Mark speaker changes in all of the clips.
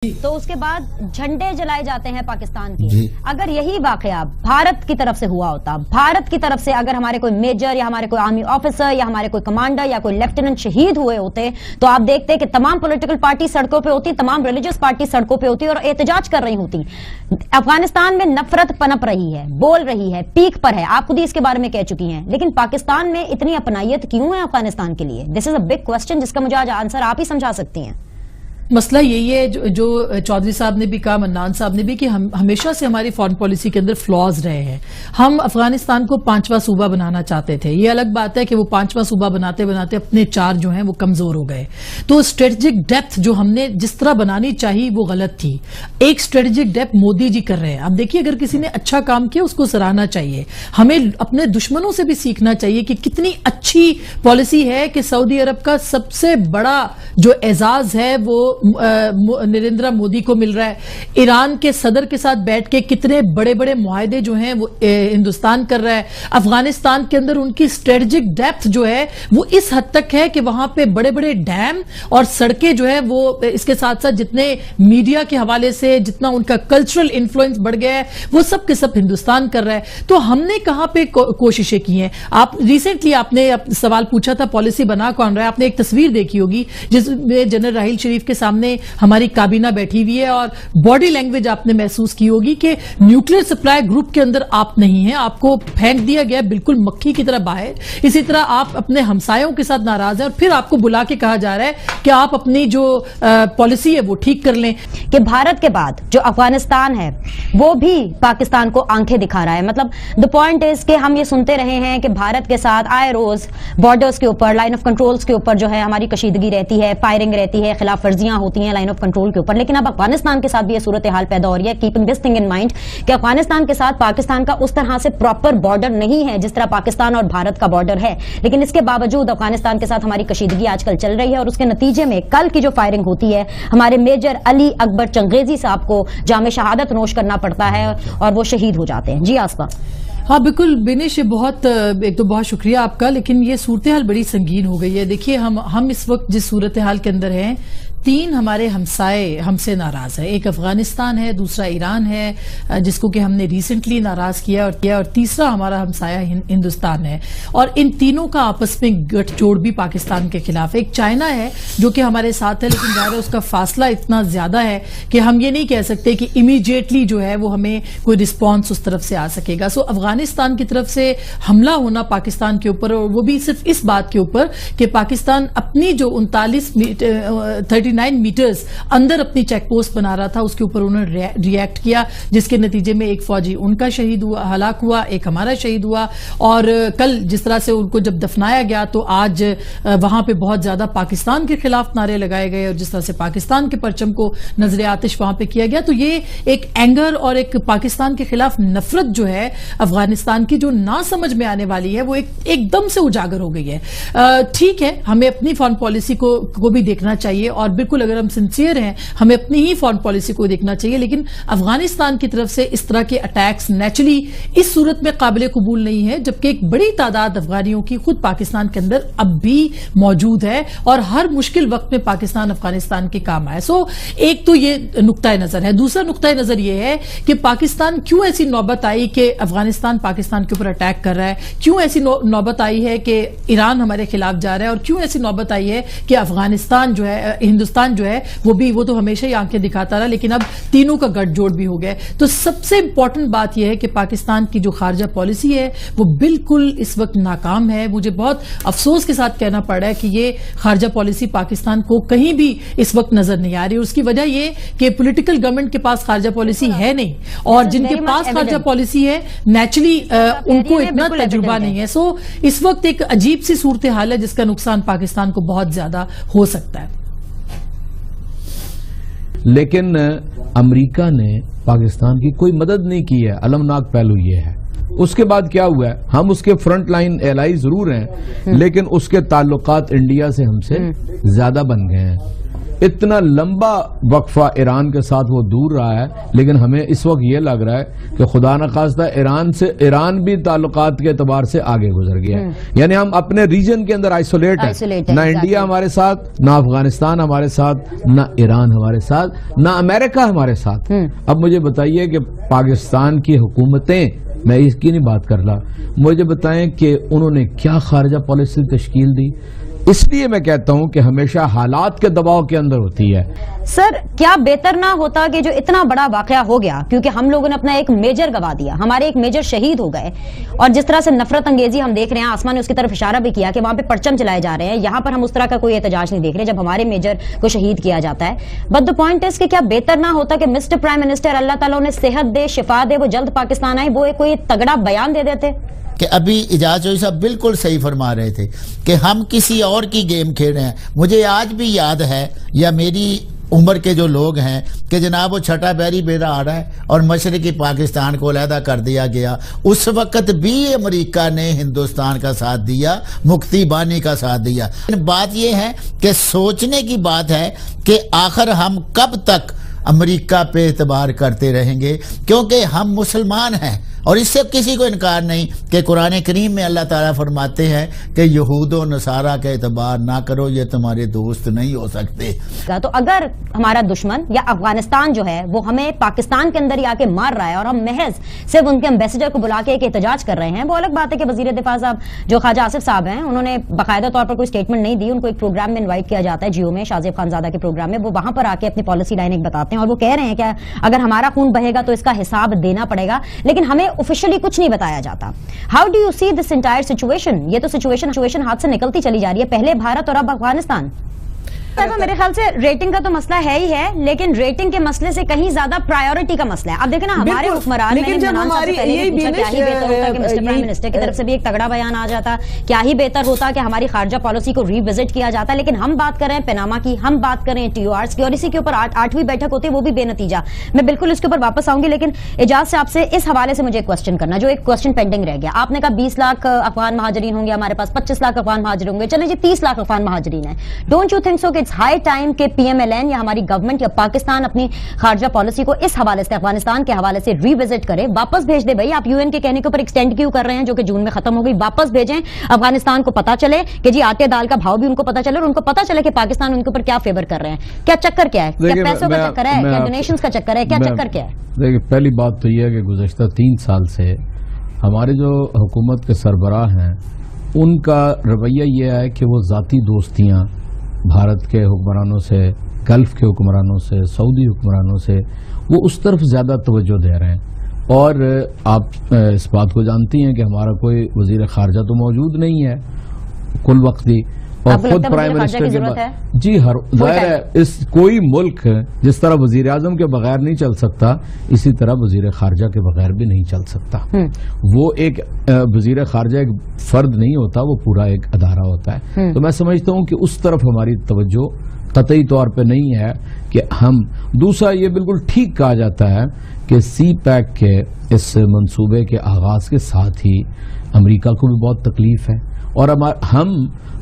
Speaker 1: تو اس کے بعد جھنڈے جلائے جاتے ہیں پاکستان کے. اگر یہی واقعہ بھارت کی طرف سے ہوا ہوتا، بھارت کی طرف سے اگر ہمارے کوئی میجر یا ہمارے کوئی آرمی آفیسر یا ہمارے کوئی کمانڈر یا کوئی لیفٹیننٹ شہید ہوئے ہوتے تو آپ دیکھتے کہ تمام پولیٹیکل پارٹی سڑکوں پہ ہوتی، تمام ریلیجس پارٹی سڑکوں پہ ہوتی اور احتجاج کر رہی ہوتی. افغانستان میں نفرت پنپ رہی ہے، بول رہی ہے، پیک پر ہے، آپ خود ہی اس کے بارے میں کہہ چکی ہیں. لیکن پاکستان میں اتنی اپنائیت کیوں ہے افغانستان کے لیے؟ دس از اے بگ کوسچن جس کا مجھے آج آنسر آپ ہی سمجھا سکتی ہیں.
Speaker 2: مسئلہ یہی ہے جو چودھری صاحب نے بھی کہا، منان صاحب نے بھی، کہ ہمیشہ سے ہماری فارن پالیسی کے اندر فلاز رہے ہیں. ہم افغانستان کو 5واں صوبہ بنانا چاہتے تھے. یہ الگ بات ہے کہ وہ 5واں صوبہ بناتے بناتے اپنے 4 جو ہیں وہ کمزور ہو گئے. تو اسٹریٹجک ڈیپتھ جو ہم نے جس طرح بنانی چاہیے وہ غلط تھی. ایک اسٹریٹجک ڈیپتھ مودی جی کر رہے ہیں. اب دیکھیے، اگر کسی نے اچھا کام کیا اس کو سراہنا چاہیے. ہمیں اپنے دشمنوں سے بھی سیکھنا چاہیے کہ کتنی اچھی پالیسی ہے کہ سعودی عرب کا سب سے بڑا جو اعزاز ہے وہ نریندر مودی کو مل رہا ہے. ایران کے صدر کے ساتھ بیٹھ کے کتنے بڑے بڑے معاہدے جو ہیں وہ ہندوستان کر رہا ہے. افغانستان کے اندر ان کی اسٹریٹجک ڈیپتھ جو ہے وہ اس حد تک ہے کہ وہاں پہ بڑے بڑے ڈیم اور سڑکیں جو ہے وہ اس کے ساتھ ساتھ جتنے میڈیا کے حوالے سے جتنا ان کا کلچرل انفلوئنس بڑھ گیا ہے وہ سب کے سب ہندوستان کر رہا ہے. تو ہم نے کہاں پہ کوششیں کی ہیں؟ آپ ریسنٹلی آپ نے سوال پوچھا تھا پالیسی بنا کون رہا ہے. آپ نے ایک تصویر دیکھی ہوگی جس میں جنرل راحیل شریف کے سامنے ہماری کابینہ بیٹھی ہوئی ہے اور باڈی لینگویج آپ نے محسوس کی ہوگی کہ نیوکلیر سپلائی گروپ کے اندر آپ نہیں ہیں، آپ کو پھینک دیا گیا بالکل مکھی کی طرح باہر. اسی طرح آپ اپنے ہمسایوں کے ساتھ ناراض ہیں اور پھر آپ کو بلا کے کہا جا رہا ہے کہ آپ اپنی جو پالیسی ہے وہ ٹھیک کر لیں.
Speaker 1: کہ بھارت کے بعد جو افغانستان ہے وہ بھی پاکستان کو آنکھیں دکھا رہا ہے. مطلب دا پوائنٹ از کہ ہم یہ سنتے رہے ہیں کہ بھارت کے ساتھ آئے روز بارڈرز کے اوپر، لائن آف کنٹرولز کے اوپر جو ہے ہماری کشیدگی رہتی ہے، فائرنگ رہتی ہے، خلاف ورزیاں ہوتی ہیں لائن آف کنٹرول کے اوپر. لیکن اب افغانستان کے ساتھ بھی یہ صورتحال پیدا ہو رہی ہے. Keeping this thing in mind کہ افغانستان کے ساتھ پاکستان کا اس طرح سے پراپر بارڈر نہیں ہے جس طرح پاکستان اور بھارت کا بارڈر ہے. لیکن اس کے باوجود افغانستان کے ساتھ ہماری کشیدگی آج کل چل رہی ہے اور اس کے نتیجے میں کل کی جو فائرنگ ہوتی ہے ہمارے میجر علی اکبر چنگیزی صاحب کو جام شہادت نوش کرنا پڑتا ہے اور وہ شہید ہو جاتے ہیں. جی آسپا.
Speaker 2: ہاں بالکل بینش، ایک تو بہت شکریہ آپ کا. لیکن یہ صورتحال بڑی سنگین ہو گئی ہے. دیکھیے ہم اس وقت جس صورتحال کے اندر ہیں، 3 ہمارے ہمسائے ہم سے ناراض ہیں. ایک افغانستان ہے، دوسرا ایران ہے جس کو کہ ہم نے ریسنٹلی ناراض کیا اور تیسرا ہمارا ہمسایہ ہندوستان ہے. اور ان تینوں کا آپس میں گٹھ جوڑ بھی پاکستان کے خلاف. ایک چائنا ہے جو کہ ہمارے ساتھ ہے، لیکن ظاہر ہے اس کا فاصلہ اتنا زیادہ ہے کہ ہم یہ نہیں کہہ سکتے کہ امیڈیٹلی جو ہے وہ ہمیں کوئی رسپانس اس طرف سے آ سکے گا. سو افغانستان کی طرف سے حملہ ہونا پاکستان کے اوپر، اور وہ بھی صرف اس بات کے اوپر کہ پاکستان اپنی جو 39 میٹرز اندر اپنی چیک پوسٹ بنا رہا تھا، اس کے اوپر انہوں نے ریئیکٹ کیا، جس کے نتیجے میں ایک فوجی ان کا شہید ہوا، ہلاک ہوا، ایک ہمارا شہید ہوا. اور کل جس طرح سے ان کو جب دفنایا گیا تو آج وہاں پہ بہت زیادہ پاکستان کے خلاف نعرے لگائے گئے اور جس طرح سے پاکستان کے پرچم کو نظر آتش وہاں پہ کیا گیا. تو یہ ایک اینگر اور ایک پاکستان کے خلاف نفرت جو ہے افغانستان کی جو نہ سمجھ میں آنے والی ہے وہ ایک دم سے اجاگر ہو گئی ہے. ٹھیک ہے، ہمیں اپنی فارن پالیسی کو بھی دیکھنا چاہیے اور بالکل اگر ہم سنسیئر ہیں ہمیں اپنی ہی فارن پالیسی کو دیکھنا چاہیے. لیکن افغانستان کی طرف سے اس طرح کے اٹیکس نیچرلی اس صورت میں قابل قبول نہیں ہے جبکہ ایک بڑی تعداد افغانیوں کی خود پاکستان کے اندر اب بھی موجود ہے اور ہر مشکل وقت میں پاکستان افغانستان کے کام آئے. سو ایک تو یہ نقطۂ نظر ہے. دوسرا نقطۂ نظر یہ ہے کہ پاکستان کیوں ایسی نوبت آئی کہ افغانستان پاکستان کے اوپر اٹیک کر رہا ہے، کیوں ایسی نوبت آئی ہے کہ ایران ہمارے خلاف جا رہا ہے، اور کیوں ایسی نوبت آئی ہے کہ افغانستان جو ہے، ہندوستان جو ہے وہ تو ہمیشہ ہی آنکھیں دکھاتا رہا لیکن اب تینوں کا گٹھ جوڑ بھی ہو گیا. تو سب سے امپورٹنٹ بات یہ ہے کہ پاکستان کی جو خارجہ پالیسی ہے وہ بالکل اس وقت ناکام ہے. مجھے بہت افسوس کے ساتھ کہنا پڑ رہا ہے کہ یہ خارجہ پالیسی پاکستان کو کہیں بھی اس وقت نظر نہیں آ رہی. اور اس کی وجہ یہ کہ پولیٹیکل گورنمنٹ کے پاس خارجہ پالیسی ہے نہیں، اور جن کے پاس خارجہ پالیسی ہے نیچرلی ان کو اتنا تجربہ نہیں ہے. سو اس وقت ایک عجیب سی صورتحال ہے جس کا نقصان پاکستان کو بہت زیادہ ہو سکتا ہے.
Speaker 3: لیکن امریکہ نے پاکستان کی کوئی مدد نہیں کی ہے. المناک پہلو یہ ہے. اس کے بعد کیا ہوا ہے؟ ہم اس کے فرنٹ لائن ایلائی ضرور ہیں لیکن اس کے تعلقات انڈیا سے ہم سے زیادہ بن گئے ہیں. اتنا لمبا وقفہ ایران کے ساتھ وہ دور رہا ہے، لیکن ہمیں اس وقت یہ لگ رہا ہے کہ خدا نخواستہ ایران بھی تعلقات کے اعتبار سے آگے گزر گیا ہے. یعنی ہم اپنے ریجن کے اندر آئسولیٹ ہیں. نہ انڈیا ہمارے ساتھ، نہ افغانستان ہمارے ساتھ، نہ ایران ہمارے ساتھ، نہ امریکہ ہمارے ساتھ. اب مجھے بتائیے کہ پاکستان کی حکومتیں، میں اس کی نہیں بات کر رہا، مجھے بتائیں کہ انہوں نے کیا خارجہ پالیسی تشکیل دی. اس لیے میں کہتا ہوں کہ ہمیشہ حالات کے دباؤ کے اندر ہوتی ہے.
Speaker 1: سر کیا بہتر نہ ہوتا کہ جو اتنا بڑا واقعہ ہو گیا، کیونکہ ہم لوگوں نے اپنا ایک میجر گوا دیا، ہمارے ایک میجر شہید ہو گئے، اور جس طرح سے نفرت انگیزی ہم دیکھ رہے ہیں، آسمان نے اس کی طرف اشارہ بھی کیا کہ وہاں پہ پرچم چلائے جا رہے ہیں، یہاں پر ہم اس طرح کا کوئی احتجاج نہیں دیکھ رہے جب ہمارے میجر کو شہید کیا جاتا ہے. بٹ دا پوائنٹ از کہ کیا بہتر نہ ہوتا کہ مسٹر پرائم منسٹر، اللہ تعالیٰ انہیں صحت دے، شفا دے، وہ جلد پاکستان آئے، وہ کوئی تگڑا بیان دے دیتے
Speaker 4: کہ ابھی اعجاز چودھری صاحب بالکل صحیح فرما رہے تھے کہ ہم کسی اور کی گیم کھیل رہے ہیں. مجھے آج بھی یاد ہے، یا میری عمر کے جو لوگ ہیں، کہ جناب وہ چھٹا بیری بیرا آ رہا ہے اور مشرقی پاکستان کو علیحدہ کر دیا گیا. اس وقت بھی امریکہ نے ہندوستان کا ساتھ دیا، مکتی بانی کا ساتھ دیا. بات یہ ہے کہ سوچنے کی بات ہے کہ آخر ہم کب تک امریکہ پہ اعتبار کرتے رہیں گے، کیونکہ ہم مسلمان ہیں. اور اس سے کسی کو انکار نہیں کہ قرآن کریم میں اللہ تعالیٰ فرماتے ہیں کہ یہود و نصارہ کا اعتبار نہ کرو، یہ تمہارے دوست نہیں ہو سکتے.
Speaker 1: تو اگر ہمارا دشمن یا افغانستان جو ہے وہ ہمیں پاکستان کے اندر ہی آ کے مار رہا ہے اور ہم محض صرف ان کے امبیسڈر کو بلا کے ایک احتجاج کر رہے ہیں، وہ الگ بات ہے کہ وزیر دفاع صاحب جو خواجہ آصف صاحب ہیں، انہوں نے باقاعدہ طور پر کوئی اسٹیٹمنٹ نہیں دی. ان کو ایک پروگرام میں انوائٹ کیا جاتا ہے جیو میں، شاہ زیب خان زادہ کے پروگرام میں، وہ وہاں پر آ کے اپنی پالیسی لائن ایک بتاتے ہیں اور وہ کہہ رہے ہیں کہ اگر ہمارا خون بہے گا تو اس کا حساب دینا پڑے گا. لیکن ہمیں آفیشلی کچھ نہیں بتایا جاتا. How do you see this entire situation? یہ تو سچویشن ہاتھ سے نکلتی چلی جا رہی ہے، پہلے بھارت اور اب افغانستان. میرے خیال سے ریٹنگ کا تو مسئلہ ہے ہی ہے، لیکن ریٹنگ کے مسئلے سے کہیں زیادہ پرائیورٹی کا مسئلہ ہے. اب دیکھیں نا ہمارے حکمران، کیا ہی بہتر ہوتا کہ مسٹر پرائم منسٹر کی طرف سے بھی ایک تگڑا بیان آ جاتا، کیا ہی بہتر ہوتا کہ ہماری خارجہ پالیسی کو ری وزٹ کیا جاتا. لیکن ہم بات کر رہے ہیں پیناما کی، ہم بات کر رہے ہیں TORs کی، اور اسی کے اوپر 8ویں بیٹھک ہوتی ہے، وہ بھی بے نتیجہ. میں بالکل اس کے اوپر واپس آؤں گی، لیکن اعجاز سے آپ سے اس حوالے سے مجھے ایک کوشچن کرنا، جو ایک کوشچن پینڈنگ رہ گیا. آپ نے کہا 20 لاکھ افغان مہاجرین ہوں گے ہمارے پاس، 25 لاکھ افغان مہاجرین ہوں گے، چلیں جی 30 لاکھ افغان مہاجرین ہیں. ڈونٹ یو تھنک سو کہ اٹس ہائی ٹائم کہ PMLN یا ہماری گورنمنٹ یا پاکستان اپنی خارجہ پالیسی کو اس حوالے سے، افغانستان کے حوالے سے ری وزٹ کرے، واپس بھیج دے؟ بھائی آپ UN کے کہنے کے اوپر ایکسٹینڈ کیوں کر رہے ہیں جو کہ جون میں ختم ہو گئی؟ واپس بھیجیں، افغانستان کو پتا چلے کہ جی آٹے دال کا بھاؤ بھی ان کو پتا چلے، اور ان کو پتا چلے کہ پاکستان ان کے اوپر کیا فیور کر رہے ہیں. کیا چکر کیا ہے؟ کیا پیسوں کا چکر ہے؟ کیا ڈونیشنز کا چکر ہے؟ کیا چکر کیا ہے؟
Speaker 3: دیکھیں، پہلی بات تو یہ ہے کہ گزشتہ 3 سال سے ہمارے جو حکومت کے سربراہ ہیں ان کا رویہ یہ ہے کہ وہ ذاتی دوستیاں بھارت کے حکمرانوں سے، گلف کے حکمرانوں سے، سعودی حکمرانوں سے، وہ اس طرف زیادہ توجہ دے رہے ہیں. اور آپ اس بات کو جانتی ہیں کہ ہمارا کوئی وزیر خارجہ تو موجود نہیں ہے کل وقتی، اور خود پرائم منسٹر کے بعد جی ظاہر ہے اس کوئی ملک جس طرح وزیر اعظم کے بغیر نہیں چل سکتا، اسی طرح وزیر خارجہ کے بغیر بھی نہیں چل سکتا. وہ ایک وزیر خارجہ ایک فرد نہیں ہوتا، وہ پورا ایک ادارہ ہوتا ہے. تو میں سمجھتا ہوں کہ اس طرف ہماری توجہ قطعی طور پہ نہیں ہے کہ ہم. دوسرا یہ بالکل ٹھیک کہا جاتا ہے کہ CPEC کے اس منصوبے کے آغاز کے ساتھ ہی امریکہ کو بھی بہت تکلیف ہے، اور ہم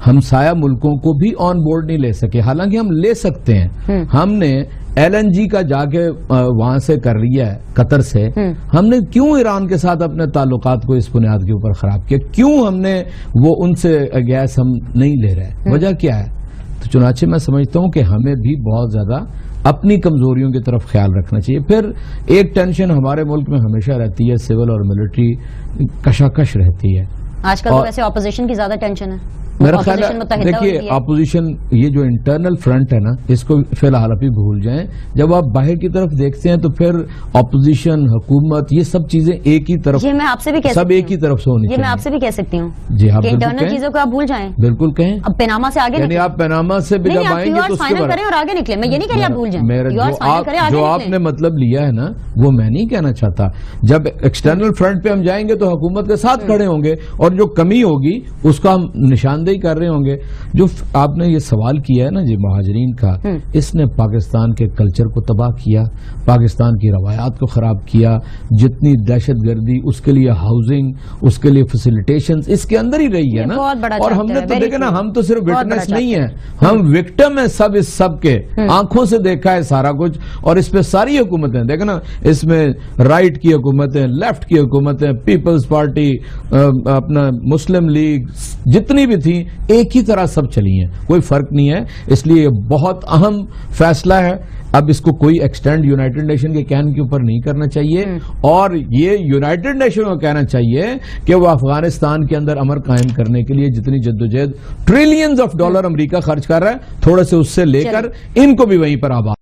Speaker 3: ہمسایہ ملکوں کو بھی آن بورڈ نہیں لے سکے. حالانکہ ہم لے سکتے ہیں. ہم نے LNG کا جا کے وہاں سے کر لیا ہے قطر سے. ہم نے کیوں ایران کے ساتھ اپنے تعلقات کو اس بنیاد کے اوپر خراب کیا؟ کیوں ہم نے وہ ان سے گیس ہم نہیں لے رہے؟ وجہ کیا ہے؟ تو چنانچہ میں سمجھتا ہوں کہ ہمیں بھی بہت زیادہ اپنی کمزوریوں کی طرف خیال رکھنا چاہیے. پھر ایک ٹینشن ہمارے ملک میں ہمیشہ رہتی ہے، سول اور ملٹری کشاکش رہتی ہے.
Speaker 1: آج کل تو ویسے اپوزیشن کی زیادہ ٹینشن ہے.
Speaker 3: میرا خیال ہے دیکھیے اپوزیشن یہ جو انٹرنل فرنٹ ہے نا، اس کو فی الحال ابھی بھول جائیں. جب آپ باہر کی طرف دیکھتے ہیں تو پھر اپوزیشن، حکومت، یہ سب چیزیں ایک ہی طرف،
Speaker 1: یہ میں آپ سے بھی
Speaker 3: سب ایک ہی طرف سے ہونی چاہیے.
Speaker 1: یہ میں آپ سے بھی کہہ سکتی ہوں
Speaker 3: جی ہاں،
Speaker 1: انٹرنل چیزوں کو آپ بھول جائیں.
Speaker 3: بالکل کہیں.
Speaker 1: اب پیناما سے آگے
Speaker 3: یعنی آپ پیناما سے بھی جب آئیں گے تو
Speaker 1: فائنل کریں اور آگے نکلیں. میں یہ نہیں کہہ رہی آپ بھول جائیں.
Speaker 3: جو آپ نے مطلب لیا ہے نا، وہ میں نہیں کہنا چاہتا. جب ایکسٹرنل فرنٹ پہ ہم جائیں گے تو حکومت کے ساتھ کھڑے ہوں گے، اور جو کمی ہوگی اس کا ہم نشاندہی نشاندہی کر رہے ہوں گے. جو آپ نے یہ سوال کیا ہے نا جی مہاجرین کا, اس نے پاکستان کے کلچر کو تباہ کیا, پاکستان کی روایات کو خراب کیا. جتنی دہشت گردی, اس کے لیے ہاؤسنگ, اس کے لیے فیسیلیٹیشن اس کے اندر ہی رہی ہے نا. اور ہم نے تو دیکھا نا, ہم تو صرف وٹنس نہیں ہیں, ہم وکٹم ہیں سب اس سب کے, آنکھوں سے دیکھا ہے سارا کچھ. اور اس پہ ساری حکومتیں دیکھا نا, اس میں رائٹ کی حکومتیں, لیفٹ کی حکومتیں, پیپلز پارٹی, اپنا مسلم لیگ, جتنی بھی تھیں ایک ہی طرح سب چلی ہیں, کوئی فرق نہیں ہے. اس لیے یہ بہت اہم فیصلہ ہے. اب اس کو کوئی ایکسٹینڈ یونائٹڈ نیشن کے کہنے کے اوپر نہیں کرنا چاہیے, اور یہ یونائٹڈ نیشن کو کہنا چاہیے کہ وہ افغانستان کے اندر امن قائم کرنے کے لیے جتنی جدوجہد $ٹریلینز امریکہ خرچ کر رہا ہے, تھوڑے سے اس سے لے کر ان کو بھی وہیں پر آباد